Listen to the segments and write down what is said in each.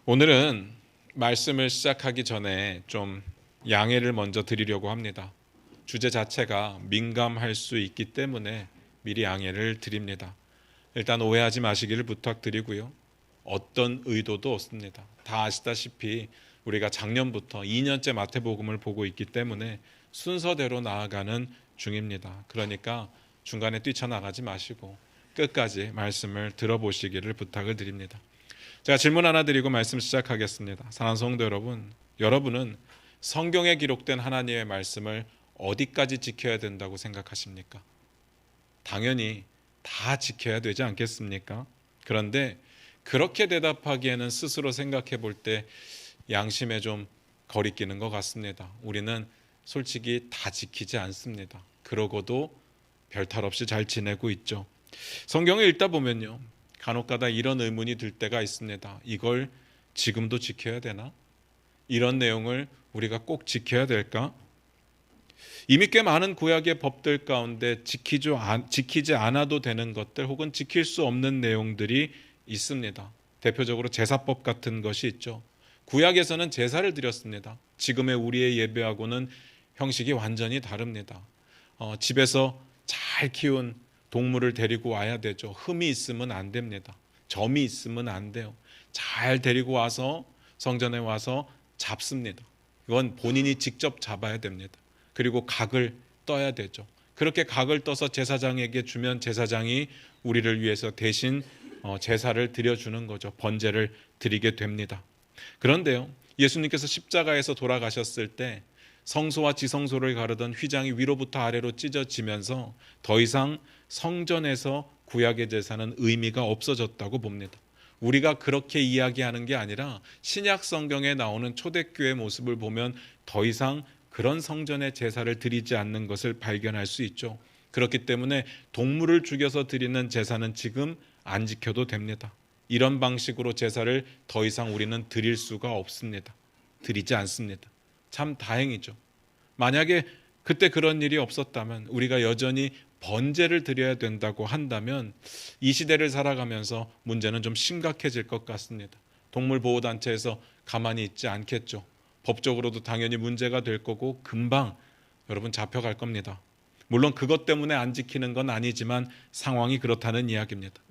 오늘은 말씀을 시작하기 전에 좀 양해를 먼저 드리려고 합니다. 주제 자체가 민감할 수 있기 때문에 미리 양해를 드립니다. 일단 오해하지 마시기를 부탁드리고요. 어떤 의도도 없습니다. 다 아시다시피 우리가 작년부터 2년째 마태복음을 보고 있기 때문에 순서대로 나아가는 중입니다. 그러니까 중간에 뛰쳐나가지 마시고 끝까지 말씀을 들어보시기를 부탁을 드립니다. 제가 질문 하나 드리고 말씀 시작하겠습니다. 사랑하는 성도 여러분, 여러분은 성경에 기록된 하나님의 말씀을 어디까지 지켜야 된다고 생각하십니까? 당연히 다 지켜야 되지 않겠습니까? 그런데 그렇게 대답하기에는 스스로 생각해 볼 때 양심에 좀 거리끼는 것 같습니다. 우리는 솔직히 다 지키지 않습니다. 그러고도 별탈 없이 잘 지내고 있죠. 성경을 읽다 보면요, 간혹가다 이런 의문이 들 때가 있습니다. 이걸 지금도 지켜야 되나? 이런 내용을 우리가 꼭 지켜야 될까? 이미 꽤 많은 구약의 법들 가운데 지키지 않아도 되는 것들 혹은 지킬 수 없는 내용들이 있습니다. 대표적으로 제사법 같은 것이 있죠. 구약에서는 제사를 드렸습니다. 지금의 우리의 예배하고는 형식이 완전히 다릅니다. 집에서 잘 키운 동물을 데리고 와야 되죠. 흠이 있으면 안 됩니다. 점이 있으면 안 돼요. 잘 데리고 와서 성전에 와서 잡습니다. 이건 본인이 직접 잡아야 됩니다. 그리고 각을 떠야 되죠. 그렇게 각을 떠서 제사장에게 주면 제사장이 우리를 위해서 대신 제사를 드려주는 거죠. 번제를 드리게 됩니다. 그런데요, 예수님께서 십자가에서 돌아가셨을 때 성소와 지성소를 가르던 휘장이 위로부터 아래로 찢어지면서 더 이상 성전에서 구약의 제사는 의미가 없어졌다고 봅니다. 우리가 그렇게 이야기하는 게 아니라 신약 성경에 나오는 초대교회 모습을 보면 더 이상 그런 성전의 제사를 드리지 않는 것을 발견할 수 있죠. 그렇기 때문에 동물을 죽여서 드리는 제사는 지금 안 지켜도 됩니다. 이런 방식으로 제사를 더 이상 우리는 드릴 수가 없습니다. 드리지 않습니다. 참 다행이죠. 만약에 그때 그런 일이 없었다면, 우리가 여전히 번제를 드려야 된다고 한다면 이 시대를 살아가면서 문제는 좀 심각해질 것 같습니다. 동물보호단체에서 가만히 있지 않겠죠. 법적으로도 당연히 문제가 될 거고 금방 여러분 잡혀갈 겁니다. 물론 그것 때문에 안 지키는 건 아니지만 상황이 그렇다는 이야기입니다.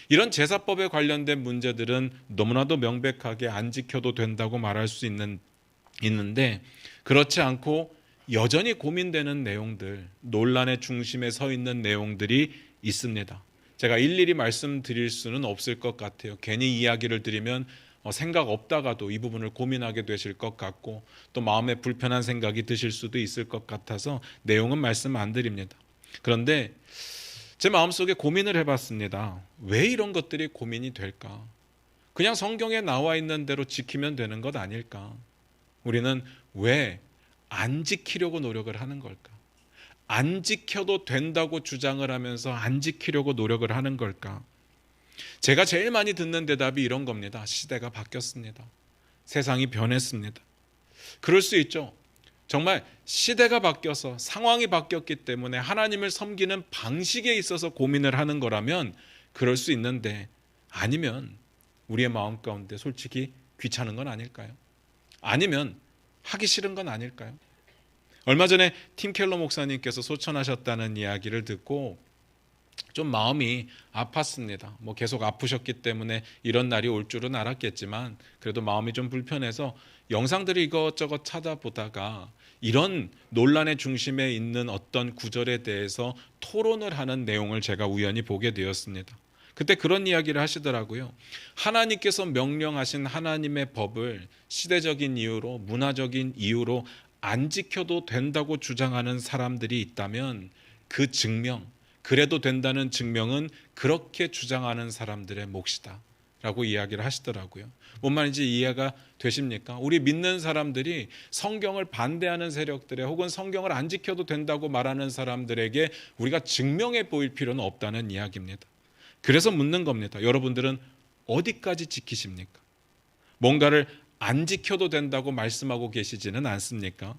이런 제사법에 관련된 문제들은 너무나도 명백하게 안 지켜도 된다고 말할 수 있는데, 그렇지 않고 여전히 고민되는 내용들, 논란의 중심에 서 있는 내용들이 있습니다. 제가 일일이 말씀드릴 수는 없을 것 같아요. 괜히 이야기를 드리면 생각 없다가도 이 부분을 고민하게 되실 것 같고, 또 마음에 불편한 생각이 드실 수도 있을 것 같아서 내용은 말씀 안 드립니다. 그런데 제 마음속에 고민을 해봤습니다. 왜 이런 것들이 고민이 될까? 그냥 성경에 나와 있는 대로 지키면 되는 것 아닐까? 우리는 왜 안 지키려고 노력을 하는 걸까? 안 지켜도 된다고 주장을 하면서 안 지키려고 노력을 하는 걸까? 제가 제일 많이 듣는 대답이 이런 겁니다. 시대가 바뀌었습니다. 세상이 변했습니다. 그럴 수 있죠. 정말 시대가 바뀌어서 상황이 바뀌었기 때문에 하나님을 섬기는 방식에 있어서 고민을 하는 거라면 그럴 수 있는데, 아니면 우리의 마음 가운데 솔직히 귀찮은 건 아닐까요? 아니면 하기 싫은 건 아닐까요? 얼마 전에 팀 켈러 목사님께서 소천하셨다는 이야기를 듣고 좀 마음이 아팠습니다. 계속 아프셨기 때문에 이런 날이 올 줄은 알았겠지만 그래도 마음이 좀 불편해서 영상들을 이것저것 찾아보다가 이런 논란의 중심에 있는 어떤 구절에 대해서 토론을 하는 내용을 제가 우연히 보게 되었습니다. 그때 그런 이야기를 하시더라고요. 하나님께서 명령하신 하나님의 법을 시대적인 이유로, 문화적인 이유로 안 지켜도 된다고 주장하는 사람들이 있다면 그 증명, 그래도 된다는 증명은 그렇게 주장하는 사람들의 몫이다 라고 이야기를 하시더라고요. 뭔 말인지 이해가 되십니까? 우리 믿는 사람들이 성경을 반대하는 세력들에, 혹은 성경을 안 지켜도 된다고 말하는 사람들에게 우리가 증명해 보일 필요는 없다는 이야기입니다. 그래서 묻는 겁니다. 여러분들은 어디까지 지키십니까? 뭔가를 안 지켜도 된다고 말씀하고 계시지는 않습니까?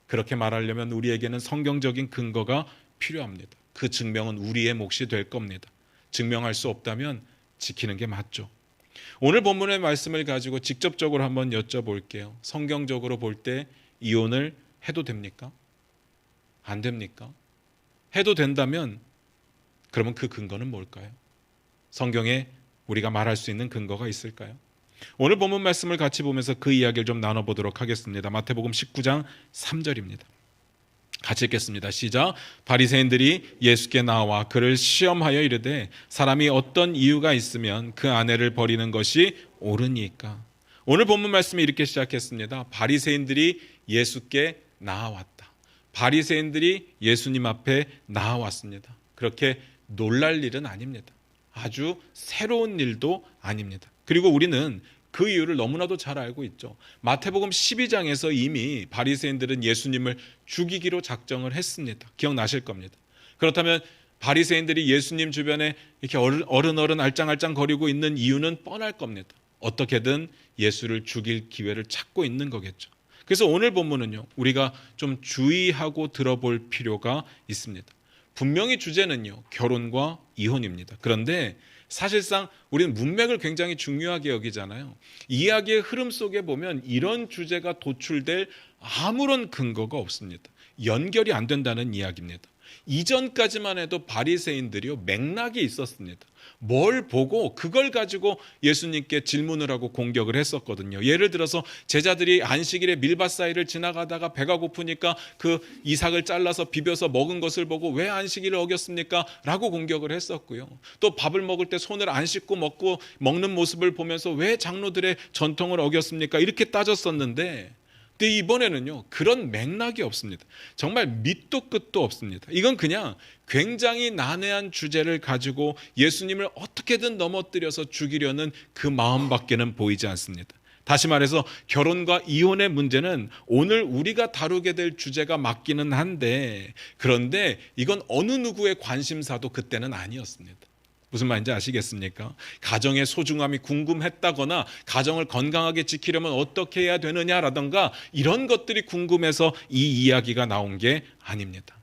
그렇게 말하려면 우리에게는 성경적인 근거가 필요합니다. 그 증명은 우리의 몫이 될 겁니다. 증명할 수 없다면 지키는 게 맞죠. 오늘 본문의 말씀을 가지고 직접적으로 한번 여쭤볼게요. 성경적으로 볼 때 이혼을 해도 됩니까? 안 됩니까? 해도 된다면 그러면 그 근거는 뭘까요? 성경에 우리가 말할 수 있는 근거가 있을까요? 오늘 본문 말씀을 같이 보면서 그 이야기를 좀 나눠보도록 하겠습니다. 마태복음 19장 3절입니다. 같이 읽겠습니다. 시작. 바리새인들이 예수께 나와 그를 시험하여 이르되 사람이 어떤 이유가 있으면 그 아내를 버리는 것이 옳으니까. 오늘 본문 말씀이 이렇게 시작했습니다. 바리새인들이 예수께 나아왔다. 바리새인들이 예수님 앞에 나아왔습니다. 그렇게 놀랄 일은 아닙니다. 아주 새로운 일도 아닙니다. 그리고 우리는 그 이유를 너무나도 잘 알고 있죠. 마태복음 12장에서 이미 바리새인들은 예수님을 죽이기로 작정을 했습니다. 기억나실 겁니다. 그렇다면 바리새인들이 예수님 주변에 이렇게 어른어른 알짱알짱 거리고 있는 이유는 뻔할 겁니다. 어떻게든 예수를 죽일 기회를 찾고 있는 거겠죠. 그래서 오늘 본문은요, 우리가 좀 주의하고 들어볼 필요가 있습니다. 분명히 주제는요, 결혼과 이혼입니다. 그런데 사실상 우리는 문맥을 굉장히 중요하게 여기잖아요. 이야기의 흐름 속에 보면 이런 주제가 도출될 아무런 근거가 없습니다. 연결이 안 된다는 이야기입니다. 이전까지만 해도 바리새인들이요, 맥락이 있었습니다. 뭘 보고 그걸 가지고 예수님께 질문을 하고 공격을 했었거든요. 예를 들어서 제자들이 안식일에 밀밭 사이를 지나가다가 배가 고프니까 그 이삭을 잘라서 비벼서 먹은 것을 보고 왜 안식일을 어겼습니까? 라고 공격을 했었고요. 또 밥을 먹을 때 손을 안 씻고 먹는 모습을 보면서 왜 장로들의 전통을 어겼습니까? 이렇게 따졌었는데, 근데 이번에는요, 그런 맥락이 없습니다. 정말 밑도 끝도 없습니다. 이건 그냥 굉장히 난해한 주제를 가지고 예수님을 어떻게든 넘어뜨려서 죽이려는 그 마음밖에는 보이지 않습니다. 다시 말해서 결혼과 이혼의 문제는 오늘 우리가 다루게 될 주제가 맞기는 한데, 그런데 이건 어느 누구의 관심사도 그때는 아니었습니다. 무슨 말인지 아시겠습니까? 가정의 소중함이 궁금했다거나 가정을 건강하게 지키려면 어떻게 해야 되느냐라던가 이런 것들이 궁금해서 이 이야기가 나온 게 아닙니다.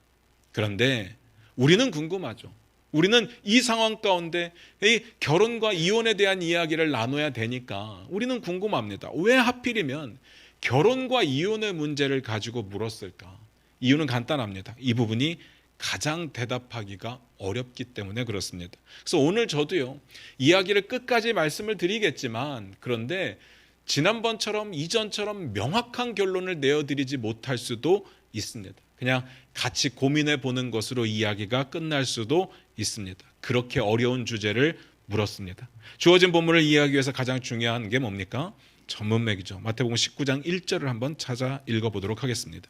그런데 우리는 궁금하죠. 우리는 이 상황 가운데 이 결혼과 이혼에 대한 이야기를 나눠야 되니까 우리는 궁금합니다. 왜 하필이면 결혼과 이혼의 문제를 가지고 물었을까? 이유는 간단합니다. 이 부분이 가장 대답하기가 어렵기 때문에 그렇습니다. 그래서 오늘 저도요, 이야기를 끝까지 말씀을 드리겠지만, 그런데 지난번처럼 이전처럼 명확한 결론을 내어드리지 못할 수도 있습니다. 그냥 같이 고민해 보는 것으로 이야기가 끝날 수도 있습니다. 그렇게 어려운 주제를 물었습니다. 주어진 본문을 이해하기 위해서 가장 중요한 게 뭡니까? 전문맥이죠. 마태복음 19장 1절을 한번 찾아 읽어보도록 하겠습니다.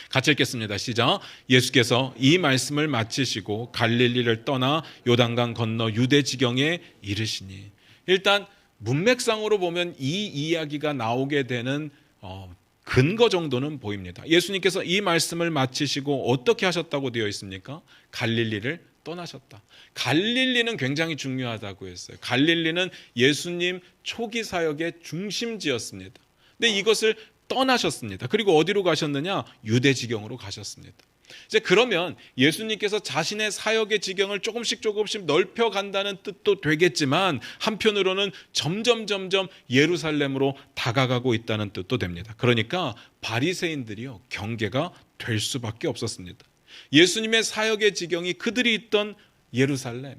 같이 읽겠습니다. 시작. 예수께서 이 말씀을 마치시고 갈릴리를 떠나 요단강 건너 유대 지경에 이르시니, 일단 문맥상으로 보면 이 이야기가 나오게 되는 근거 정도는 보입니다. 예수님께서 이 말씀을 마치시고 어떻게 하셨다고 되어 있습니까? 갈릴리를 떠나셨다. 갈릴리는 굉장히 중요하다고 했어요. 갈릴리는 예수님 초기 사역의 중심지였습니다. 근데 이것을 떠나셨습니다. 그리고 어디로 가셨느냐? 유대 지경으로 가셨습니다. 이제 그러면 예수님께서 자신의 사역의 지경을 조금씩 넓혀 간다는 뜻도 되겠지만, 한편으로는 점점 예루살렘으로 다가가고 있다는 뜻도 됩니다. 그러니까 바리새인들이요, 경계가 될 수밖에 없었습니다. 예수님의 사역의 지경이 그들이 있던 예루살렘,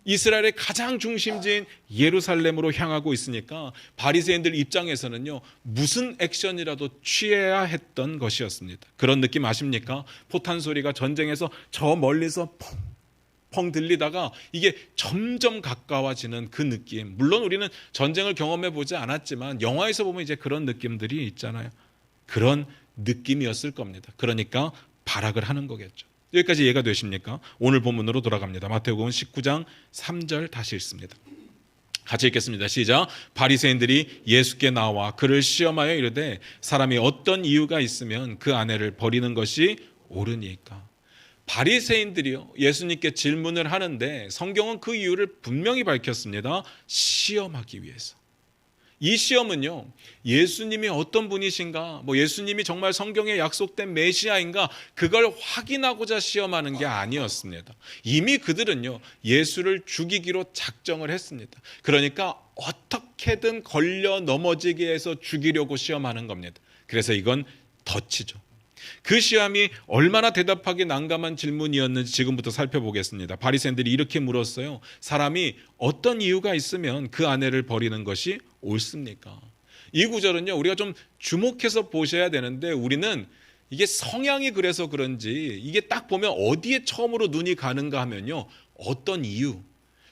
이스라엘의 가장 중심지인 예루살렘으로 향하고 있으니까 바리새인들 입장에서는요, 무슨 액션이라도 취해야 했던 것이었습니다. 그런 느낌 아십니까? 포탄 소리가 전쟁에서 저 멀리서 펑 들리다가 이게 점점 가까워지는 그 느낌. 물론 우리는 전쟁을 경험해 보지 않았지만 영화에서 보면 이제 그런 느낌들이 있잖아요. 그런 느낌이었을 겁니다. 그러니까 발악을 하는 거겠죠. 여기까지 이해가 되십니까? 오늘 본문으로 돌아갑니다. 마태복음 19장 3절 다시 읽습니다. 같이 읽겠습니다. 시작. 바리새인들이 예수께 나와 그를 시험하여 이르되 사람이 어떤 이유가 있으면 그 아내를 버리는 것이 옳으니까. 바리새인들이요, 예수님께 질문을 하는데 성경은 그 이유를 분명히 밝혔습니다. 시험하기 위해서. 이 시험은요, 예수님이 어떤 분이신가, 예수님이 정말 성경에 약속된 메시아인가, 그걸 확인하고자 시험하는 게 아니었습니다. 이미 그들은요, 예수를 죽이기로 작정을 했습니다. 그러니까 어떻게든 걸려 넘어지게 해서 죽이려고 시험하는 겁니다. 그래서 이건 덫이죠. 그 시험이 얼마나 대답하기 난감한 질문이었는지 지금부터 살펴보겠습니다. 바리새인들이 이렇게 물었어요. 사람이 어떤 이유가 있으면 그 아내를 버리는 것이 옳습니까? 이 구절은요, 우리가 좀 주목해서 보셔야 되는데, 우리는 이게 성향이 그래서 그런지 이게 딱 보면 어디에 처음으로 눈이 가는가 하면요, 어떤 이유,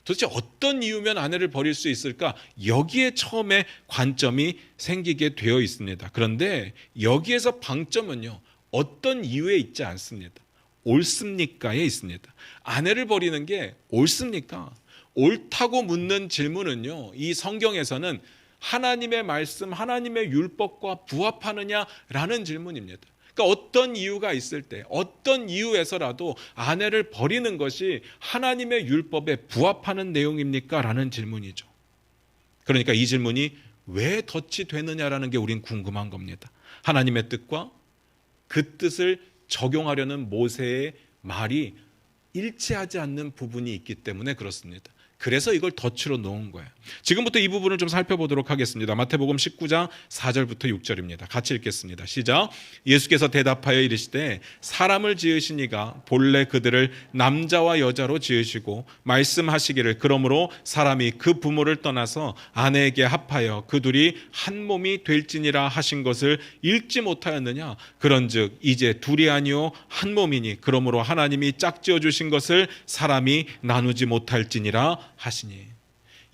도대체 어떤 이유면 아내를 버릴 수 있을까? 여기에 처음에 관점이 생기게 되어 있습니다. 그런데 여기에서 방점은요, 어떤 이유에 있지 않습니다. 옳습니까에 있습니다. 아내를 버리는 게 옳습니까? 옳다고 묻는 질문은요, 이 성경에서는 하나님의 말씀, 하나님의 율법과 부합하느냐라는 질문입니다. 그러니까 어떤 이유가 있을 때, 어떤 이유에서라도 아내를 버리는 것이 하나님의 율법에 부합하는 내용입니까? 라는 질문이죠. 그러니까 이 질문이 왜 덫이 되느냐라는 게 우린 궁금한 겁니다. 하나님의 뜻과 그 뜻을 적용하려는 모세의 말이 일치하지 않는 부분이 있기 때문에 그렇습니다. 그래서 이걸 덫으로 놓은 거예요. 지금부터 이 부분을 좀 살펴보도록 하겠습니다. 마태복음 19장 4절부터 6절입니다. 같이 읽겠습니다. 시작. 예수께서 대답하여 이르시되 사람을 지으시니가 본래 그들을 남자와 여자로 지으시고 말씀하시기를 그러므로 사람이 그 부모를 떠나서 아내에게 합하여 그 둘이 한 몸이 될지니라 하신 것을 읽지 못하였느냐. 그런즉 이제 둘이 아니요 한 몸이니 그러므로 하나님이 짝지어 주신 것을 사람이 나누지 못할지니라 하시니.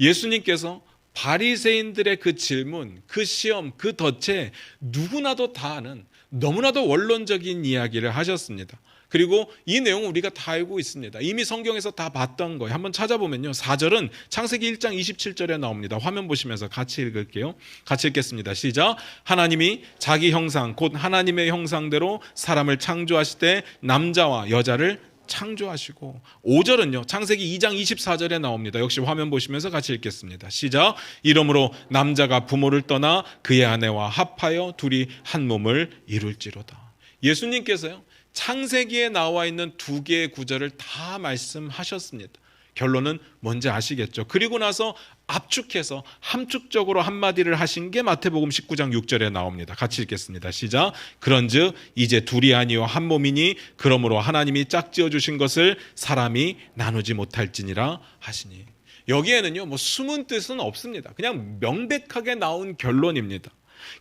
예수님께서 바리새인들의 그 질문, 그 시험, 그 덫에 누구나도 다 아는 너무나도 원론적인 이야기를 하셨습니다. 그리고 이 내용은 우리가 다 알고 있습니다. 이미 성경에서 다 봤던 거예요. 한번 찾아보면요, 4절은 창세기 1장 27절에 나옵니다. 화면 보시면서 같이 읽을게요. 같이 읽겠습니다. 시작. 하나님이 자기 형상 곧 하나님의 형상대로 사람을 창조하시되 남자와 여자를 창조하시고. 5절은요 창세기 2장 24절에 나옵니다. 역시 화면 보시면서 같이 읽겠습니다. 시작. 이러므로 남자가 부모를 떠나 그의 아내와 합하여 둘이 한 몸을 이룰지로다. 예수님께서요 창세기에 나와 있는 두 개의 구절을 다 말씀하셨습니다. 결론은 뭔지 아시겠죠? 그리고 나서 압축해서 함축적으로 한마디를 하신 게 마태복음 19장 6절에 나옵니다. 같이 읽겠습니다. 시작. 그런즉 이제 둘이 아니요 한 몸이니 그러므로 하나님이 짝지어 주신 것을 사람이 나누지 못할지니라 하시니. 여기에는요 숨은 뜻은 없습니다. 그냥 명백하게 나온 결론입니다.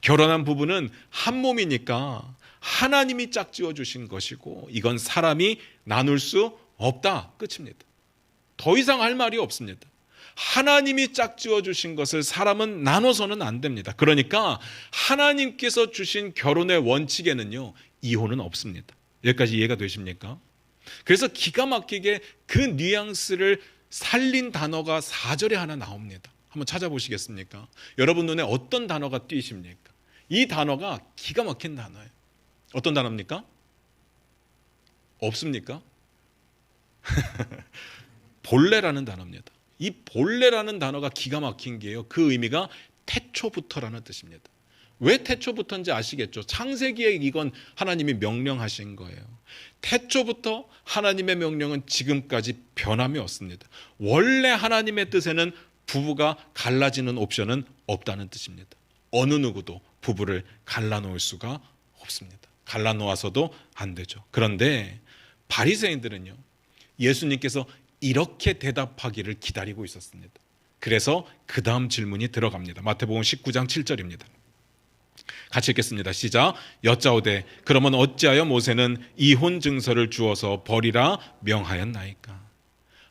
결혼한 부부는 한 몸이니까 하나님이 짝지어 주신 것이고 이건 사람이 나눌 수 없다. 끝입니다. 더 이상 할 말이 없습니다. 하나님이 짝지어 주신 것을 사람은 나눠서는 안 됩니다. 그러니까 하나님께서 주신 결혼의 원칙에는요 이혼은 없습니다. 여기까지 이해가 되십니까? 그래서 기가 막히게 그 뉘앙스를 살린 단어가 4절에 하나 나옵니다. 한번 찾아보시겠습니까? 여러분 눈에 어떤 단어가 띄십니까? 이 단어가 기가 막힌 단어예요. 어떤 단어입니까? 없습니까? 본래라는 단어입니다. 이 본래라는 단어가 기가 막힌 게요. 그 의미가 태초부터라는 뜻입니다. 왜 태초부터인지 아시겠죠? 창세기에 이건 하나님이 명령하신 거예요. 태초부터 하나님의 명령은 지금까지 변함이 없습니다. 원래 하나님의 뜻에는 부부가 갈라지는 옵션은 없다는 뜻입니다. 어느 누구도 부부를 갈라놓을 수가 없습니다. 갈라놓아서도 안 되죠. 그런데 바리새인들은요 예수님께서 이렇게 대답하기를 기다리고 있었습니다. 그래서 그 다음 질문이 들어갑니다. 마태복음 19장 7절입니다. 같이 읽겠습니다. 시작. 여짜오되 그러면 어찌하여 모세는 이혼 증서를 주어서 버리라 명하였나이까.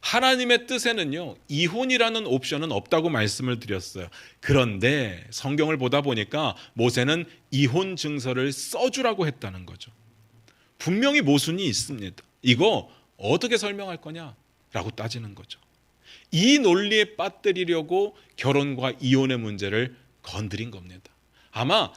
하나님의 뜻에는요 이혼이라는 옵션은 없다고 말씀을 드렸어요. 그런데 성경을 보다 보니까 모세는 이혼 증서를 써주라고 했다는 거죠. 분명히 모순이 있습니다. 이거 어떻게 설명할 거냐? 라고 따지는 거죠. 이 논리에 빠뜨리려고 결혼과 이혼의 문제를 건드린 겁니다. 아마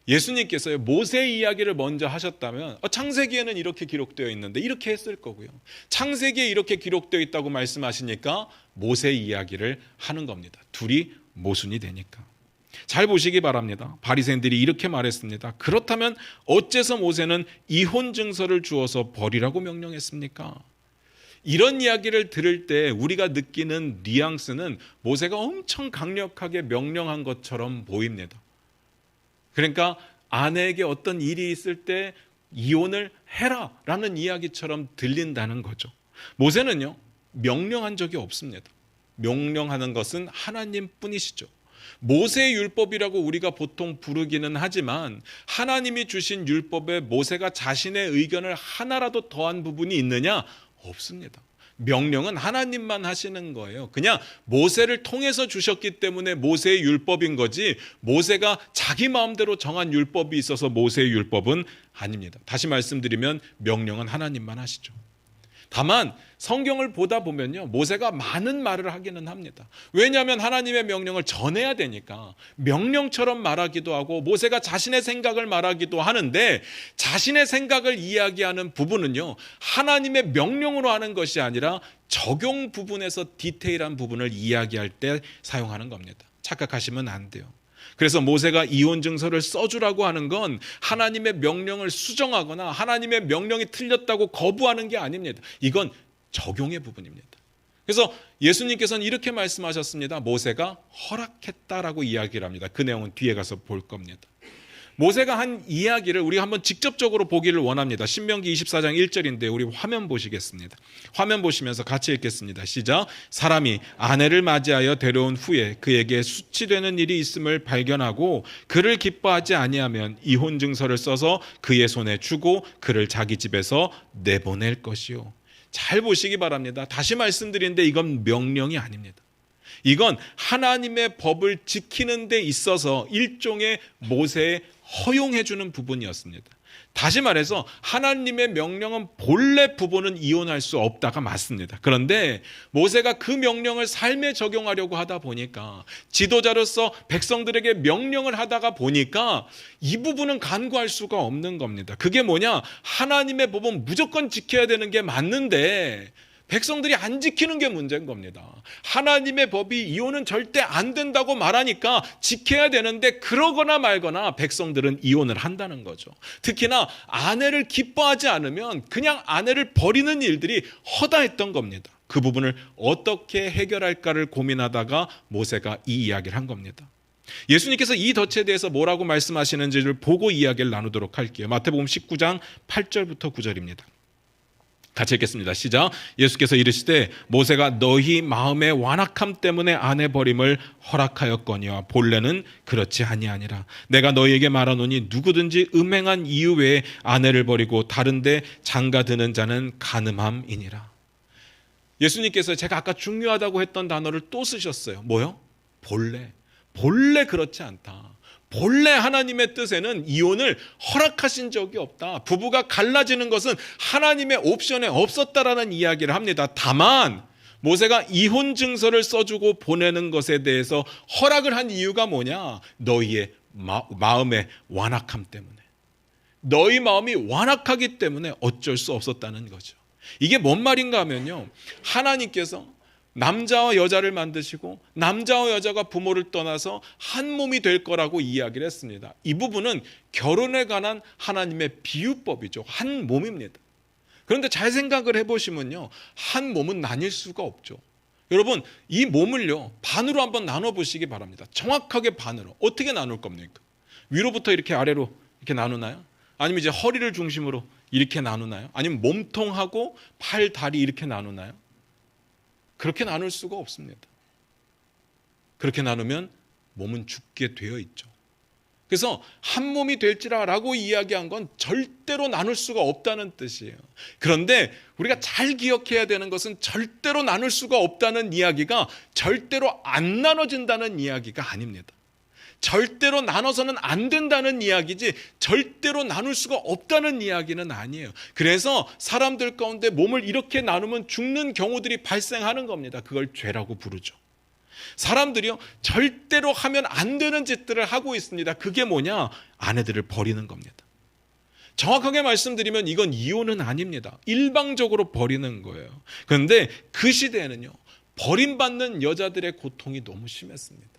예수님께서요 모세 이야기를 먼저 하셨다면 창세기에는 이렇게 기록되어 있는데 이렇게 했을 거고요. 창세기에 이렇게 기록되어 있다고 말씀하시니까 모세 이야기를 하는 겁니다. 둘이 모순이 되니까. 잘 보시기 바랍니다. 바리새인들이 이렇게 말했습니다. 그렇다면 어째서 모세는 이혼 증서를 주어서 버리라고 명령했습니까? 이런 이야기를 들을 때 우리가 느끼는 뉘앙스는 모세가 엄청 강력하게 명령한 것처럼 보입니다. 그러니까 아내에게 어떤 일이 있을 때 이혼을 해라 라는 이야기처럼 들린다는 거죠. 모세는요, 명령한 적이 없습니다. 명령하는 것은 하나님뿐이시죠. 모세의 율법이라고 우리가 보통 부르기는 하지만 하나님이 주신 율법에 모세가 자신의 의견을 하나라도 더한 부분이 있느냐? 없습니다. 명령은 하나님만 하시는 거예요. 그냥 모세를 통해서 주셨기 때문에 모세의 율법인 거지, 모세가 자기 마음대로 정한 율법이 있어서 모세의 율법은 아닙니다. 다시 말씀드리면 명령은 하나님만 하시죠. 다만 성경을 보다 보면요, 모세가 많은 말을 하기는 합니다. 왜냐하면 하나님의 명령을 전해야 되니까 명령처럼 말하기도 하고 모세가 자신의 생각을 말하기도 하는데, 자신의 생각을 이야기하는 부분은요, 하나님의 명령으로 하는 것이 아니라 적용 부분에서 디테일한 부분을 이야기할 때 사용하는 겁니다. 착각하시면 안 돼요. 그래서 모세가 이혼 증서를 써주라고 하는 건 하나님의 명령을 수정하거나 하나님의 명령이 틀렸다고 거부하는 게 아닙니다. 이건 적용의 부분입니다. 그래서 예수님께서는 이렇게 말씀하셨습니다. 모세가 허락했다라고 이야기를 합니다. 그 내용은 뒤에 가서 볼 겁니다. 모세가 한 이야기를 우리가 한번 직접적으로 보기를 원합니다. 신명기 24장 1절인데 우리 화면 보시겠습니다. 화면 보시면서 같이 읽겠습니다. 시작. 사람이 아내를 맞이하여 데려온 후에 그에게 수치되는 일이 있음을 발견하고 그를 기뻐하지 아니하면 이혼 증서를 써서 그의 손에 주고 그를 자기 집에서 내보낼 것이요. 잘 보시기 바랍니다. 다시 말씀드리는데 이건 명령이 아닙니다. 이건 하나님의 법을 지키는 데 있어서 일종의 모세의 허용해 주는 부분이었습니다. 다시 말해서 하나님의 명령은 본래 부부는 이혼할 수 없다가 맞습니다. 그런데 모세가 그 명령을 삶에 적용하려고 하다 보니까, 지도자로서 백성들에게 명령을 하다가 보니까 이 부분은 간구할 수가 없는 겁니다. 그게 뭐냐? 하나님의 법은 무조건 지켜야 되는 게 맞는데 백성들이 안 지키는 게 문제인 겁니다. 하나님의 법이 이혼은 절대 안 된다고 말하니까 지켜야 되는데 그러거나 말거나 백성들은 이혼을 한다는 거죠. 특히나 아내를 기뻐하지 않으면 그냥 아내를 버리는 일들이 허다했던 겁니다. 그 부분을 어떻게 해결할까를 고민하다가 모세가 이 이야기를 한 겁니다. 예수님께서 이 덫에 대해서 뭐라고 말씀하시는지를 보고 이야기를 나누도록 할게요. 마태복음 19장 8절부터 9절입니다. 같이 읽겠습니다. 시작. 예수께서 이르시되 모세가 너희 마음의 완악함 때문에 아내 버림을 허락하였거니와 본래는 그렇지 아니하니라. 내가 너희에게 말하노니 누구든지 음행한 이유 외에 아내를 버리고 다른데 장가드는 자는 간음함이니라. 예수님께서 제가 아까 중요하다고 했던 단어를 또 쓰셨어요. 뭐요? 본래. 본래 그렇지 않다. 본래 하나님의 뜻에는 이혼을 허락하신 적이 없다. 부부가 갈라지는 것은 하나님의 옵션에 없었다라는 이야기를 합니다. 다만 모세가 이혼 증서를 써주고 보내는 것에 대해서 허락을 한 이유가 뭐냐? 너희의 마음의 완악함 때문에. 너희 마음이 완악하기 때문에 어쩔 수 없었다는 거죠. 이게 뭔 말인가 하면요, 하나님께서 남자와 여자를 만드시고 남자와 여자가 부모를 떠나서 한 몸이 될 거라고 이야기를 했습니다. 이 부분은 결혼에 관한 하나님의 비유법이죠. 한 몸입니다. 그런데 잘 생각을 해보시면요, 한 몸은 나뉠 수가 없죠. 여러분, 이 몸을요 반으로 한번 나눠보시기 바랍니다. 정확하게 반으로. 어떻게 나눌 겁니까? 위로부터 이렇게 아래로 이렇게 나누나요? 아니면 이제 허리를 중심으로 이렇게 나누나요? 아니면 몸통하고 팔, 다리 이렇게 나누나요? 그렇게 나눌 수가 없습니다. 그렇게 나누면 몸은 죽게 되어 있죠. 그래서 한 몸이 될지라라고 이야기한 건 절대로 나눌 수가 없다는 뜻이에요. 그런데 우리가 잘 기억해야 되는 것은 절대로 나눌 수가 없다는 이야기가 절대로 안 나눠진다는 이야기가 아닙니다. 절대로 나눠서는 안 된다는 이야기지 절대로 나눌 수가 없다는 이야기는 아니에요. 그래서 사람들 가운데 몸을 이렇게 나누면 죽는 경우들이 발생하는 겁니다. 그걸 죄라고 부르죠. 사람들이요 절대로 하면 안 되는 짓들을 하고 있습니다. 그게 뭐냐? 아내들을 버리는 겁니다. 정확하게 말씀드리면 이건 이혼은 아닙니다. 일방적으로 버리는 거예요. 그런데 그 시대에는요 버림받는 여자들의 고통이 너무 심했습니다.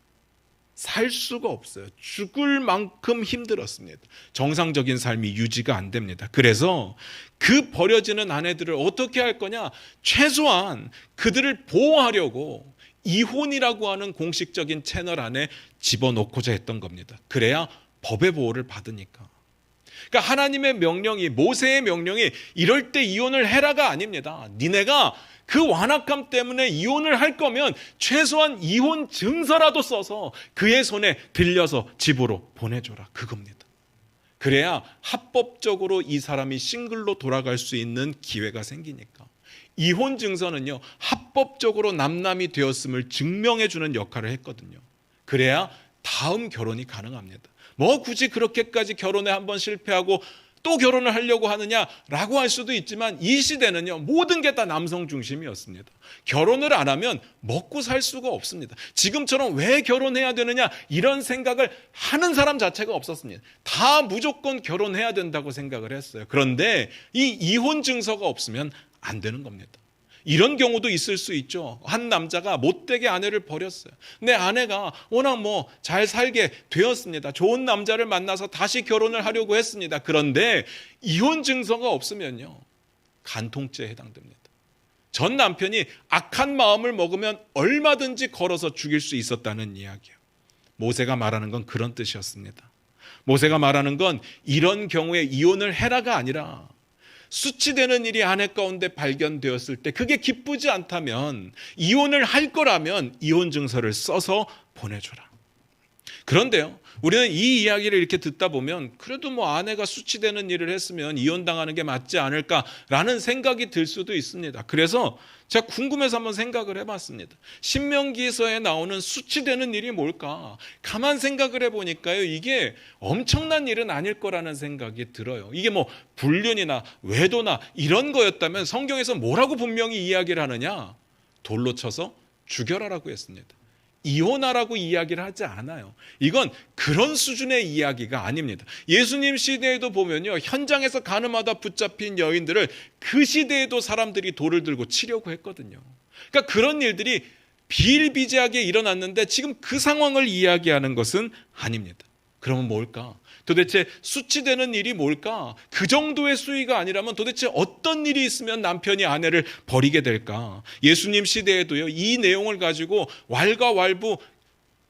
살 수가 없어요. 죽을 만큼 힘들었습니다. 정상적인 삶이 유지가 안 됩니다. 그래서 그 버려지는 아내들을 어떻게 할 거냐? 최소한 그들을 보호하려고 이혼이라고 하는 공식적인 채널 안에 집어넣고자 했던 겁니다. 그래야 법의 보호를 받으니까. 그러니까 하나님의 명령이, 모세의 명령이 이럴 때 이혼을 해라가 아닙니다. 니네가 그 완악함 때문에 이혼을 할 거면 최소한 이혼 증서라도 써서 그의 손에 들려서 집으로 보내줘라. 그겁니다. 그래야 합법적으로 이 사람이 싱글로 돌아갈 수 있는 기회가 생기니까. 이혼 증서는요, 합법적으로 남남이 되었음을 증명해 주는 역할을 했거든요. 그래야 다음 결혼이 가능합니다. 뭐 굳이 그렇게까지 결혼에 한번 실패하고 또 결혼을 하려고 하느냐라고 할 수도 있지만, 이 시대는요, 모든 게 다 남성 중심이었습니다. 결혼을 안 하면 먹고 살 수가 없습니다. 지금처럼 왜 결혼해야 되느냐 이런 생각을 하는 사람 자체가 없었습니다. 다 무조건 결혼해야 된다고 생각을 했어요. 그런데 이 이혼 증서가 없으면 안 되는 겁니다. 이런 경우도 있을 수 있죠. 한 남자가 못되게 아내를 버렸어요. 근데 아내가 워낙 잘 살게 되었습니다. 좋은 남자를 만나서 다시 결혼을 하려고 했습니다. 그런데 이혼 증서가 없으면요, 간통죄에 해당됩니다. 전 남편이 악한 마음을 먹으면 얼마든지 걸어서 죽일 수 있었다는 이야기예요. 모세가 말하는 건 그런 뜻이었습니다. 모세가 말하는 건 이런 경우에 이혼을 해라가 아니라, 수치되는 일이 아내 가운데 발견되었을 때 그게 기쁘지 않다면, 이혼을 할 거라면 이혼 증서를 써서 보내줘라. 그런데요, 우리는 이 이야기를 이렇게 듣다 보면 그래도 아내가 수치되는 일을 했으면 이혼당하는 게 맞지 않을까라는 생각이 들 수도 있습니다. 그래서 제가 궁금해서 한번 생각을 해봤습니다. 신명기서에 나오는 수치되는 일이 뭘까? 가만 생각을 해보니까요, 이게 엄청난 일은 아닐 거라는 생각이 들어요. 이게 불륜이나 외도나 이런 거였다면 성경에서 뭐라고 분명히 이야기를 하느냐? 돌로 쳐서 죽여라라고 했습니다. 이혼하라고 이야기를 하지 않아요. 이건 그런 수준의 이야기가 아닙니다. 예수님 시대에도 보면요, 현장에서 가늠하다 붙잡힌 여인들을 그 시대에도 사람들이 돌을 들고 치려고 했거든요. 그러니까 그런 일들이 비일비재하게 일어났는데 지금 그 상황을 이야기하는 것은 아닙니다. 그러면 뭘까? 도대체 수치되는 일이 뭘까? 그 정도의 수위가 아니라면 도대체 어떤 일이 있으면 남편이 아내를 버리게 될까? 예수님 시대에도요, 이 내용을 가지고 왈가왈부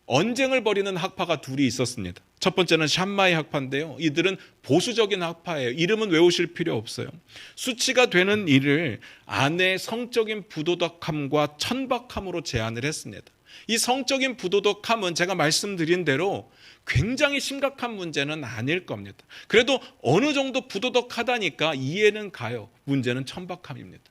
언쟁을 벌이는 학파가 둘이 있었습니다. 첫 번째는 샴마이 학파인데요, 이들은 보수적인 학파예요. 이름은 외우실 필요 없어요. 수치가 되는 일을 아내의 성적인 부도덕함과 천박함으로 제안을 했습니다. 이 성적인 부도덕함은 제가 말씀드린 대로 굉장히 심각한 문제는 아닐 겁니다. 그래도 어느 정도 부도덕하다니까 이해는 가요. 문제는 천박함입니다.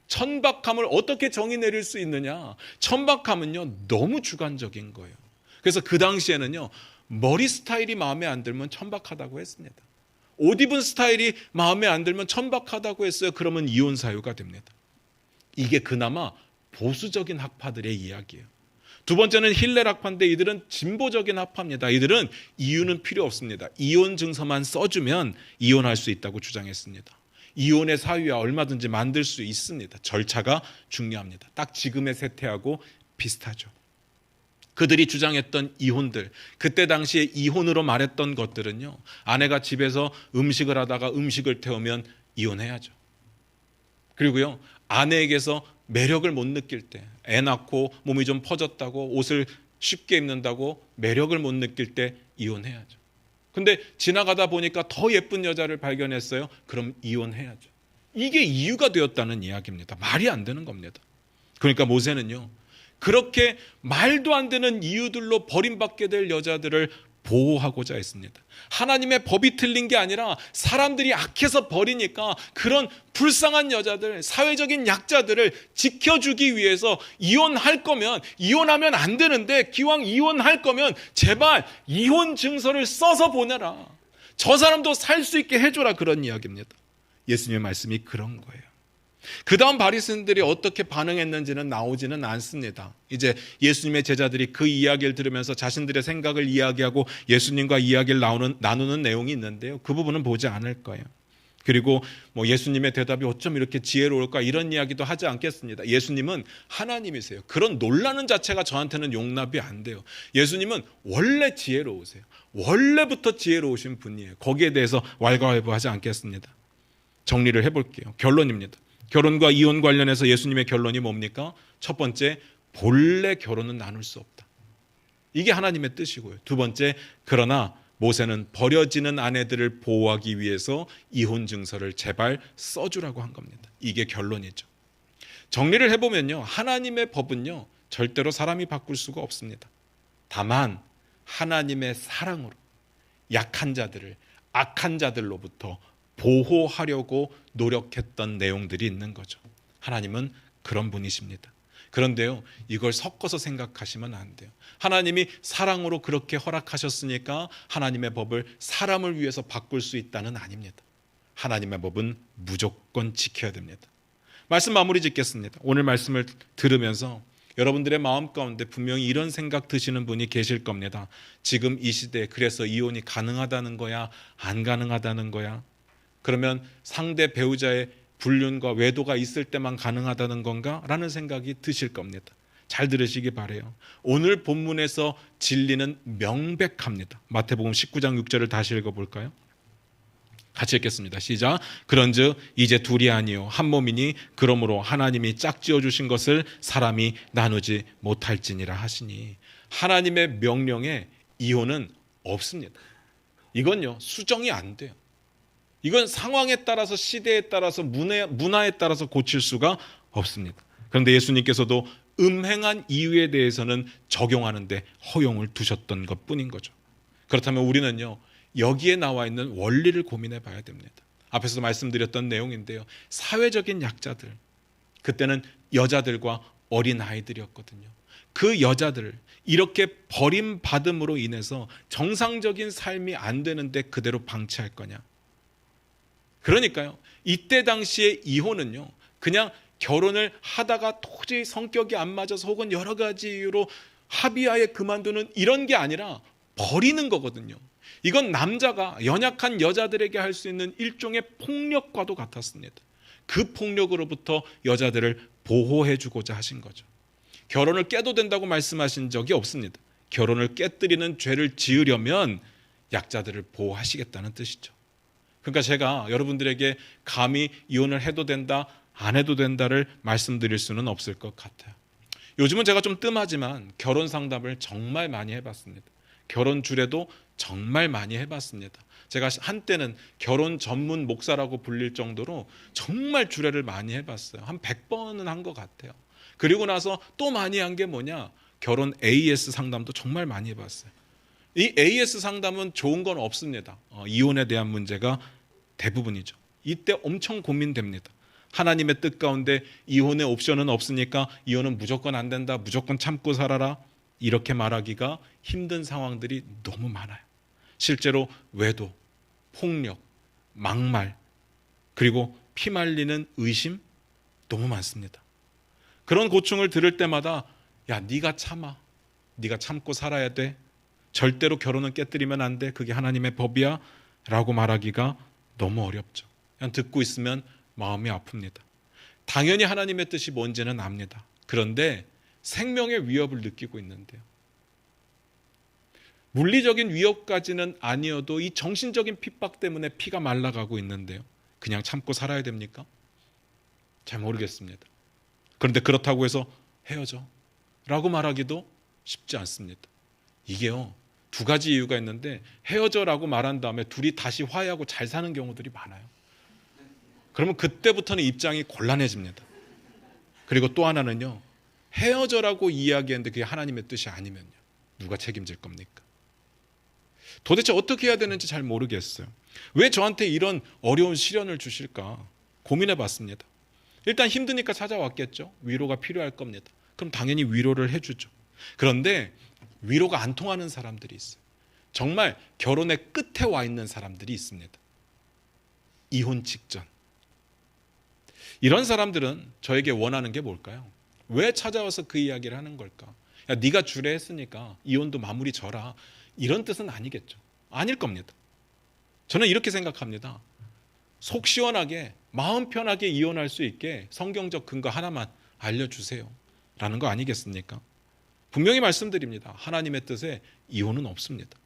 천박함을 어떻게 정의 내릴 수 있느냐? 천박함은요, 너무 주관적인 거예요. 그래서 그 당시에는요, 머리 스타일이 마음에 안 들면 천박하다고 했습니다. 옷 입은 스타일이 마음에 안 들면 천박하다고 했어요. 그러면 이혼 사유가 됩니다. 이게 그나마 보수적인 학파들의 이야기예요. 두 번째는 힐렐 학파인데, 이들은 진보적인 학파입니다. 이들은 이유는 필요 없습니다. 이혼 증서만 써주면 이혼할 수 있다고 주장했습니다. 이혼의 사유야 얼마든지 만들 수 있습니다. 절차가 중요합니다. 딱 지금의 세태하고 비슷하죠. 그들이 주장했던 이혼들, 그때 당시에 이혼으로 말했던 것들은요, 아내가 집에서 음식을 하다가 음식을 태우면 이혼해야죠. 그리고요, 아내에게서 매력을 못 느낄 때, 애 낳고 몸이 좀 퍼졌다고 옷을 쉽게 입는다고 매력을 못 느낄 때 이혼해야죠. 근데 지나가다 보니까 더 예쁜 여자를 발견했어요. 그럼 이혼해야죠. 이게 이유가 되었다는 이야기입니다. 말이 안 되는 겁니다. 그러니까 모세는요, 그렇게 말도 안 되는 이유들로 버림받게 될 여자들을 보호하고자 했습니다. 하나님의 법이 틀린 게 아니라 사람들이 악해서 버리니까 그런 불쌍한 여자들, 사회적인 약자들을 지켜주기 위해서 이혼할 거면, 이혼하면 안 되는데 기왕 이혼할 거면 제발 이혼 증서를 써서 보내라. 저 사람도 살 수 있게 해줘라. 그런 이야기입니다. 예수님의 말씀이 그런 거예요. 그 다음 바리새인들이 어떻게 반응했는지는 나오지는 않습니다. 이제 예수님의 제자들이 그 이야기를 들으면서 자신들의 생각을 이야기하고 예수님과 이야기를 나누는 내용이 있는데요, 그 부분은 보지 않을 거예요. 그리고 뭐 예수님의 대답이 어쩜 이렇게 지혜로울까 이런 이야기도 하지 않겠습니다. 예수님은 하나님이세요. 그런 논라는 자체가 저한테는 용납이 안 돼요. 예수님은 원래 지혜로우세요. 원래부터 지혜로우신 분이에요. 거기에 대해서 왈가왈부하지 않겠습니다. 정리를 해볼게요. 결론입니다. 결혼과 이혼 관련해서 예수님의 결론이 뭡니까? 첫 번째, 본래 결혼은 나눌 수 없다. 이게 하나님의 뜻이고요. 두 번째, 그러나 모세는 버려지는 아내들을 보호하기 위해서 이혼 증서를 제발 써주라고 한 겁니다. 이게 결론이죠. 정리를 해보면요, 하나님의 법은요 절대로 사람이 바꿀 수가 없습니다. 다만 하나님의 사랑으로 약한 자들을 악한 자들로부터 보호하려고 노력했던 내용들이 있는 거죠. 하나님은 그런 분이십니다. 그런데요, 이걸 섞어서 생각하시면 안 돼요. 하나님이 사랑으로 그렇게 허락하셨으니까 하나님의 법을 사람을 위해서 바꿀 수 있다는 아닙니다. 하나님의 법은 무조건 지켜야 됩니다. 말씀 마무리 짓겠습니다. 오늘 말씀을 들으면서 여러분들의 마음 가운데 분명히 이런 생각 드시는 분이 계실 겁니다. 지금 이 시대에 그래서 이혼이 가능하다는 거야? 안 가능하다는 거야? 그러면 상대 배우자의 불륜과 외도가 있을 때만 가능하다는 건가? 라는 생각이 드실 겁니다. 잘 들으시기 바라요. 오늘 본문에서 진리는 명백합니다. 마태복음 19장 6절을 다시 읽어볼까요? 같이 읽겠습니다. 시작. 그런즉 이제 둘이 아니요 한 몸이니 그러므로 하나님이 짝지어 주신 것을 사람이 나누지 못할지니라 하시니, 하나님의 명령에 이혼은 없습니다. 이건요 수정이 안 돼요. 이건 상황에 따라서, 시대에 따라서, 문화에 따라서 고칠 수가 없습니다. 그런데 예수님께서도 음행한 이유에 대해서는 적용하는데 허용을 두셨던 것뿐인 거죠. 그렇다면 우리는요 여기에 나와 있는 원리를 고민해 봐야 됩니다. 앞에서 말씀드렸던 내용인데요, 사회적인 약자들, 그때는 여자들과 어린아이들이었거든요. 그 여자들을 이렇게 버림받음으로 인해서 정상적인 삶이 안 되는데 그대로 방치할 거냐? 그러니까요, 이때 당시에 이혼은요 그냥 결혼을 하다가 도저히 성격이 안 맞아서 혹은 여러 가지 이유로 합의하에 그만두는 이런 게 아니라 버리는 거거든요. 이건 남자가 연약한 여자들에게 할 수 있는 일종의 폭력과도 같았습니다. 그 폭력으로부터 여자들을 보호해 주고자 하신 거죠. 결혼을 깨도 된다고 말씀하신 적이 없습니다. 결혼을 깨뜨리는 죄를 지으려면 약자들을 보호하시겠다는 뜻이죠. 그러니까 제가 여러분들에게 감히 이혼을 해도 된다, 안 해도 된다를 말씀드릴 수는 없을 것 같아요. 요즘은 제가 좀 뜸하지만 결혼 상담을 정말 많이 해봤습니다. 결혼 주례도 정말 많이 해봤습니다. 제가 한때는 결혼 전문 목사라고 불릴 정도로 정말 주례를 많이 해봤어요. 한 100번은 한 것 같아요. 그리고 나서 또 많이 한 게 뭐냐, 결혼 AS 상담도 정말 많이 해봤어요. 이 AS 상담은 좋은 건 없습니다. 이혼에 대한 문제가 대부분이죠. 이때 엄청 고민됩니다. 하나님의 뜻 가운데 이혼의 옵션은 없으니까 이혼은 무조건 안 된다, 무조건 참고 살아라, 이렇게 말하기가 힘든 상황들이 너무 많아요. 실제로 외도, 폭력, 막말, 그리고 피말리는 의심 너무 많습니다. 그런 고충을 들을 때마다 야, 네가 참아, 네가 참고 살아야 돼, 절대로 결혼은 깨뜨리면 안 돼, 그게 하나님의 법이야 라고 말하기가 너무 어렵죠. 그냥 듣고 있으면 마음이 아픕니다. 당연히 하나님의 뜻이 뭔지는 압니다. 그런데 생명의 위협을 느끼고 있는데요, 물리적인 위협까지는 아니어도 이 정신적인 핍박 때문에 피가 말라가고 있는데요, 그냥 참고 살아야 됩니까? 잘 모르겠습니다. 그런데 그렇다고 해서 헤어져 라고 말하기도 쉽지 않습니다. 이게요 두 가지 이유가 있는데, 헤어져라고 말한 다음에 둘이 다시 화해하고 잘 사는 경우들이 많아요. 그러면 그때부터는 입장이 곤란해집니다. 그리고 또 하나는요, 헤어져라고 이야기했는데 그게 하나님의 뜻이 아니면요, 누가 책임질 겁니까? 도대체 어떻게 해야 되는지 잘 모르겠어요. 왜 저한테 이런 어려운 시련을 주실까 고민해 봤습니다. 일단 힘드니까 찾아왔겠죠. 위로가 필요할 겁니다. 그럼 당연히 위로를 해주죠. 그런데 위로가 안 통하는 사람들이 있어요. 정말 결혼의 끝에 와 있는 사람들이 있습니다. 이혼 직전. 이런 사람들은 저에게 원하는 게 뭘까요? 왜 찾아와서 그 이야기를 하는 걸까? 야, 네가 주례했으니까 이혼도 마무리 져라, 이런 뜻은 아니겠죠. 아닐 겁니다. 저는 이렇게 생각합니다. 속 시원하게 마음 편하게 이혼할 수 있게 성경적 근거 하나만 알려주세요 라는 거 아니겠습니까? 분명히 말씀드립니다. 하나님의 뜻에 이혼은 없습니다.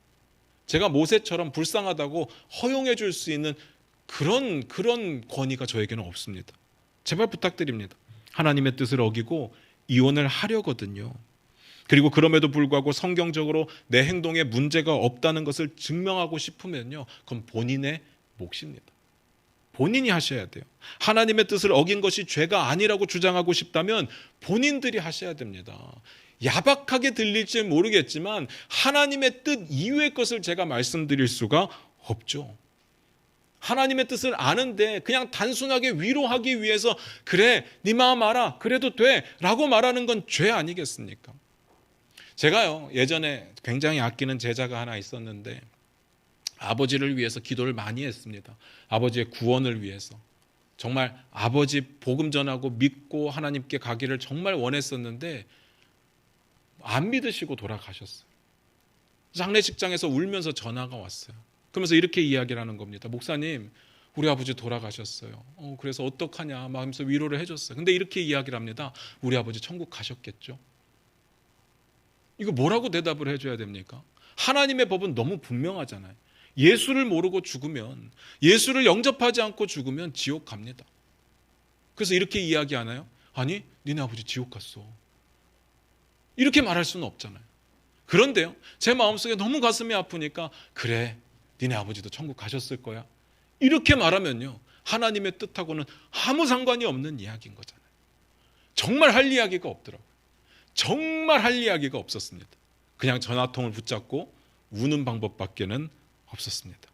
제가 모세처럼 불쌍하다고 허용해 줄 수 있는 그런 권위가 저에게는 없습니다. 제발 부탁드립니다. 하나님의 뜻을 어기고 이혼을 하려거든요. 그리고 그럼에도 불구하고 성경적으로 내 행동에 문제가 없다는 것을 증명하고 싶으면요, 그건 본인의 몫입니다. 본인이 하셔야 돼요. 하나님의 뜻을 어긴 것이 죄가 아니라고 주장하고 싶다면 본인들이 하셔야 됩니다. 야박하게 들릴지 모르겠지만 하나님의 뜻 이외의 것을 제가 말씀드릴 수가 없죠. 하나님의 뜻을 아는데 그냥 단순하게 위로하기 위해서 그래 네 마음 알아 그래도 돼 라고 말하는 건 죄 아니겠습니까? 제가요 예전에 굉장히 아끼는 제자가 하나 있었는데 아버지를 위해서 기도를 많이 했습니다. 아버지의 구원을 위해서. 정말 아버지 복음 전하고 믿고 하나님께 가기를 정말 원했었는데 안 믿으시고 돌아가셨어요. 장례식장에서 울면서 전화가 왔어요. 그러면서 이렇게 이야기를 하는 겁니다. 목사님, 우리 아버지 돌아가셨어요. 그래서 어떡하냐 하면서 위로를 해줬어요. 근데 이렇게 이야기를 합니다. 우리 아버지 천국 가셨겠죠? 이거 뭐라고 대답을 해줘야 됩니까? 하나님의 법은 너무 분명하잖아요. 예수를 모르고 죽으면, 예수를 영접하지 않고 죽으면 지옥 갑니다. 그래서 이렇게 이야기하나요? 아니, 니네 아버지 지옥 갔어. 이렇게 말할 수는 없잖아요. 그런데요, 제 마음속에 너무 가슴이 아프니까 그래, 니네 아버지도 천국 가셨을 거야. 이렇게 말하면요, 하나님의 뜻하고는 아무 상관이 없는 이야기인 거잖아요. 정말 할 이야기가 없더라고요. 정말 할 이야기가 없었습니다. 그냥 전화통을 붙잡고 우는 방법밖에는 없었습니다.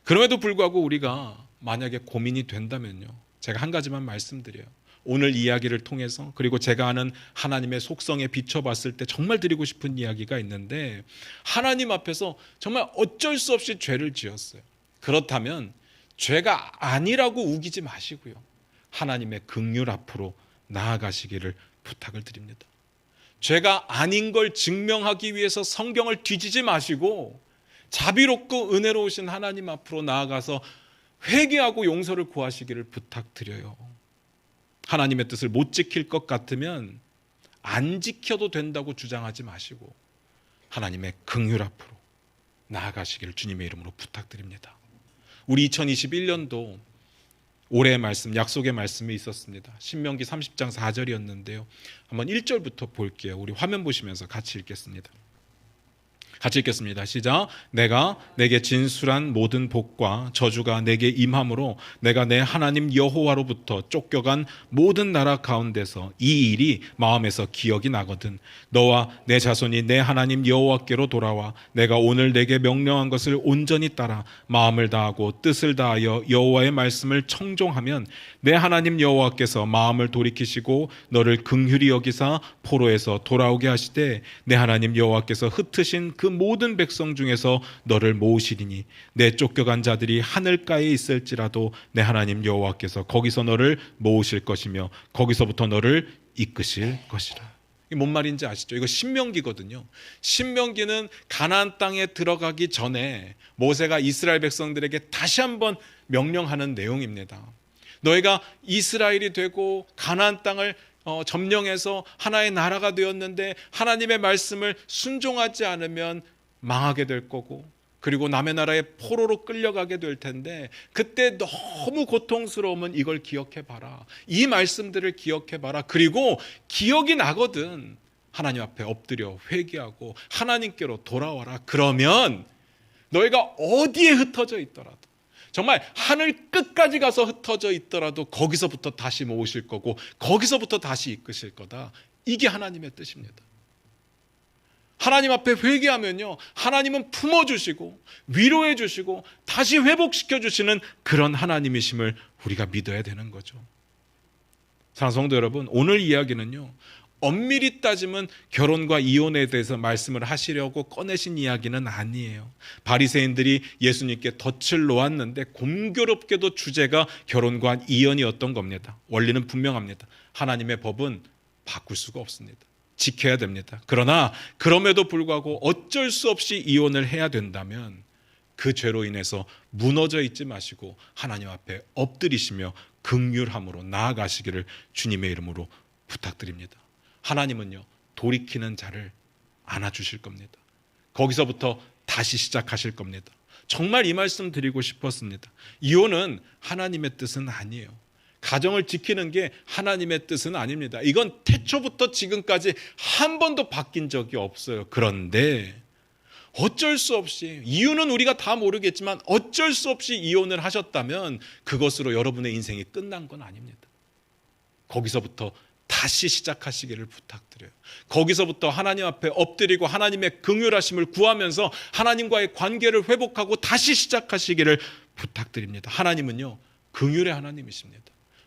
그럼에도 불구하고 우리가 만약에 고민이 된다면요, 제가 한 가지만 말씀드려요. 오늘 이야기를 통해서 그리고 제가 아는 하나님의 속성에 비춰봤을 때 정말 드리고 싶은 이야기가 있는데, 하나님 앞에서 정말 어쩔 수 없이 죄를 지었어요. 그렇다면 죄가 아니라고 우기지 마시고요, 하나님의 긍휼 앞으로 나아가시기를 부탁을 드립니다. 죄가 아닌 걸 증명하기 위해서 성경을 뒤지지 마시고 자비롭고 은혜로우신 하나님 앞으로 나아가서 회개하고 용서를 구하시기를 부탁드려요. 하나님의 뜻을 못 지킬 것 같으면 안 지켜도 된다고 주장하지 마시고 하나님의 긍휼 앞으로 나아가시기를 주님의 이름으로 부탁드립니다. 우리 2021년도 올해의 말씀, 약속의 말씀이 있었습니다. 신명기 30장 4절이었는데요. 한번 1절부터 볼게요. 우리 화면 보시면서 같이 읽겠습니다. 같이 읽겠습니다. 시작. 내가 내게 진술한 모든 복과 저주가 내게 임함으로 내가 내 하나님 여호와로부터 쫓겨간 모든 나라 가운데서 이 일이 마음에서 기억이 나거든. 너와 내 자손이 내 하나님 여호와께로 돌아와 내가 오늘 내게 명령한 것을 온전히 따라 마음을 다하고 뜻을 다하여 여호와의 말씀을 청종하면 내 하나님 여호와께서 마음을 돌이키시고 너를 긍휼히 여기사 포로에서 돌아오게 하시되 내 하나님 여호와께서 흩으신 그 모든 백성 중에서 너를 모으시리니 내 쫓겨간 자들이 하늘가에 있을지라도 내 하나님 여호와께서 거기서 너를 모으실 것이며 거기서부터 너를 이끄실 것이라. 이게 뭔 말인지 아시죠? 이거 신명기거든요. 신명기는 가나안 땅에 들어가기 전에 모세가 이스라엘 백성들에게 다시 한번 명령하는 내용입니다. 너희가 이스라엘이 되고 가나안 땅을 점령해서 하나의 나라가 되었는데 하나님의 말씀을 순종하지 않으면 망하게 될 거고, 그리고 남의 나라에 포로로 끌려가게 될 텐데 그때 너무 고통스러우면 이걸 기억해봐라. 이 말씀들을 기억해봐라. 그리고 기억이 나거든. 하나님 앞에 엎드려 회개하고 하나님께로 돌아와라. 그러면 너희가 어디에 흩어져 있더라도, 정말 하늘 끝까지 가서 흩어져 있더라도 거기서부터 다시 모으실 거고 거기서부터 다시 이끄실 거다. 이게 하나님의 뜻입니다. 하나님 앞에 회개하면요, 하나님은 품어주시고 위로해 주시고 다시 회복시켜 주시는 그런 하나님이심을 우리가 믿어야 되는 거죠. 사랑하는 성도 여러분, 오늘 이야기는요, 엄밀히 따지면 결혼과 이혼에 대해서 말씀을 하시려고 꺼내신 이야기는 아니에요. 바리새인들이 예수님께 덫을 놓았는데 공교롭게도 주제가 결혼과 이혼이었던 겁니다. 원리는 분명합니다. 하나님의 법은 바꿀 수가 없습니다. 지켜야 됩니다. 그러나 그럼에도 불구하고 어쩔 수 없이 이혼을 해야 된다면 그 죄로 인해서 무너져 있지 마시고 하나님 앞에 엎드리시며 긍휼함으로 나아가시기를 주님의 이름으로 부탁드립니다. 하나님은요, 돌이키는 자를 안아주실 겁니다. 거기서부터 다시 시작하실 겁니다. 정말 이 말씀 드리고 싶었습니다. 이혼은 하나님의 뜻은 아니에요. 가정을 지키는 게 하나님의 뜻은 아닙니다. 이건 태초부터 지금까지 한 번도 바뀐 적이 없어요. 그런데 어쩔 수 없이, 이유는 우리가 다 모르겠지만 어쩔 수 없이 이혼을 하셨다면 그것으로 여러분의 인생이 끝난 건 아닙니다. 거기서부터 다시 시작하시기를 부탁드려요. 거기서부터 하나님 앞에 엎드리고 하나님의 긍휼하심을 구하면서 하나님과의 관계를 회복하고 다시 시작하시기를 부탁드립니다. 하나님은요, 긍휼의 하나님이십니다.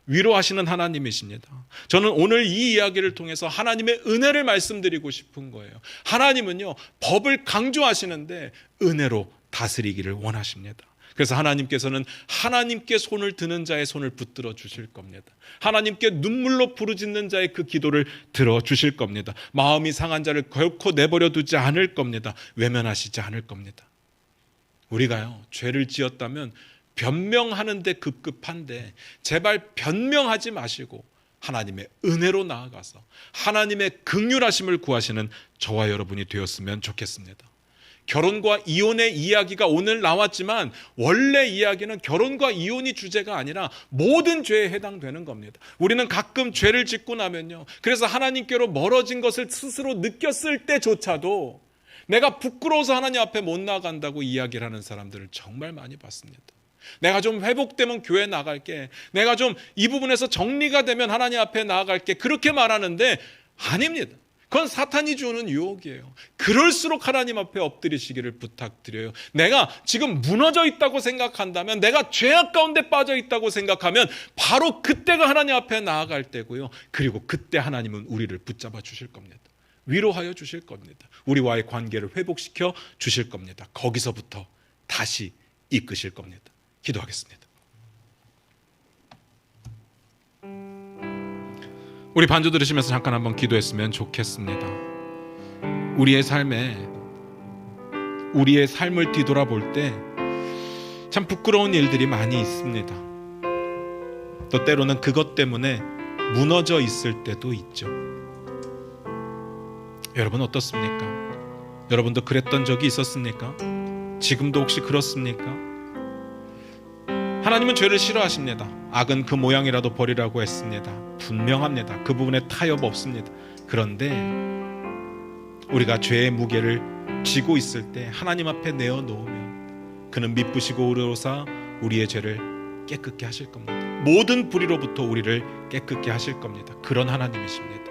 위로하시는 하나님이십니다. 저는 오늘 이 이야기를 통해서 하나님의 은혜를 말씀드리고 싶은 거예요. 하나님은요, 법을 강조하시는데 은혜로 다스리기를 원하십니다. 그래서 하나님께서는 하나님께 손을 드는 자의 손을 붙들어 주실 겁니다. 하나님께 눈물로 부르짖는 자의 그 기도를 들어주실 겁니다. 마음이 상한 자를 결코 내버려 두지 않을 겁니다. 외면하시지 않을 겁니다. 우리가요, 죄를 지었다면 변명하는 데 급급한데 제발 변명하지 마시고 하나님의 은혜로 나아가서 하나님의 긍휼하심을 구하시는 저와 여러분이 되었으면 좋겠습니다. 결혼과 이혼의 이야기가 오늘 나왔지만 원래 이야기는 결혼과 이혼이 주제가 아니라 모든 죄에 해당되는 겁니다. 우리는 가끔 죄를 짓고 나면요, 그래서 하나님께로 멀어진 것을 스스로 느꼈을 때조차도 내가 부끄러워서 하나님 앞에 못 나간다고 이야기를 하는 사람들을 정말 많이 봤습니다. 내가 좀 회복되면 교회 나갈게, 내가 좀 이 부분에서 정리가 되면 하나님 앞에 나아갈게, 그렇게 말하는데 아닙니다. 그건 사탄이 주는 유혹이에요. 그럴수록 하나님 앞에 엎드리시기를 부탁드려요. 내가 지금 무너져 있다고 생각한다면, 내가 죄악 가운데 빠져 있다고 생각하면 바로 그때가 하나님 앞에 나아갈 때고요, 그리고 그때 하나님은 우리를 붙잡아 주실 겁니다. 위로하여 주실 겁니다. 우리와의 관계를 회복시켜 주실 겁니다. 거기서부터 다시 이끄실 겁니다. 기도하겠습니다. 우리 반주 들으시면서 잠깐 한번 기도했으면 좋겠습니다. 우리의 삶을 뒤돌아볼 때 참 부끄러운 일들이 많이 있습니다. 또 때로는 그것 때문에 무너져 있을 때도 있죠. 여러분 어떻습니까? 여러분도 그랬던 적이 있었습니까? 지금도 혹시 그렇습니까? 하나님은 죄를 싫어하십니다. 악은 그 모양이라도 버리라고 했습니다. 분명합니다. 그 부분에 타협 없습니다. 그런데 우리가 죄의 무게를 지고 있을 때 하나님 앞에 내어놓으면 그는 미쁘시고 의로우사 우리의 죄를 깨끗게 하실 겁니다. 모든 불의로부터 우리를 깨끗게 하실 겁니다. 그런 하나님이십니다.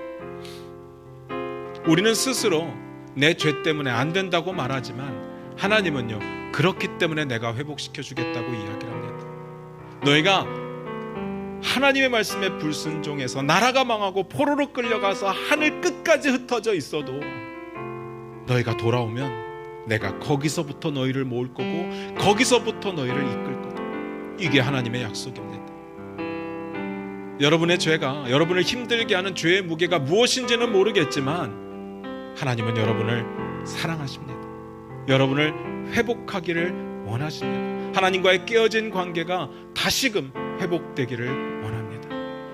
우리는 스스로 내 죄 때문에 안 된다고 말하지만 하나님은요, 그렇기 때문에 내가 회복시켜 주겠다고 이야기를 합니다. 너희가 하나님의 말씀에 불순종해서 나라가 망하고 포로로 끌려가서 하늘 끝까지 흩어져 있어도 너희가 돌아오면 내가 거기서부터 너희를 모을 거고 거기서부터 너희를 이끌 거다. 이게 하나님의 약속입니다. 여러분의 죄가 여러분을 힘들게 하는 죄의 무게가 무엇인지는 모르겠지만 하나님은 여러분을 사랑하십니다. 여러분을 회복하기를 원하십니다. 하나님과의 깨어진 관계가 다시금 회복되기를 원합니다.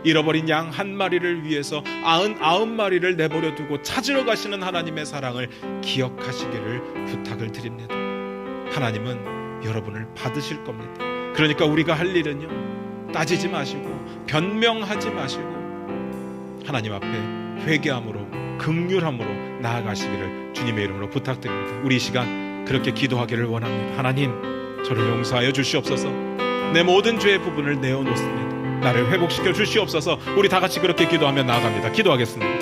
잃어버린 양 한 마리를 위해서 99마리를 내버려 두고 찾으러 가시는 하나님의 사랑을 기억하시기를 부탁을 드립니다. 하나님은 여러분을 받으실 겁니다. 그러니까 우리가 할 일은요, 따지지 마시고 변명하지 마시고 하나님 앞에 회개함으로 긍휼함으로 나아가시기를 주님의 이름으로 부탁드립니다. 우리 이 시간 그렇게 기도하기를 원합니다. 하나님, 저를 용서하여 주시옵소서. 내 모든 죄의 부분을 내어놓습니다. 나를 회복시켜 주시옵소서. 우리 다 같이 그렇게 기도하며 나아갑니다. 기도하겠습니다.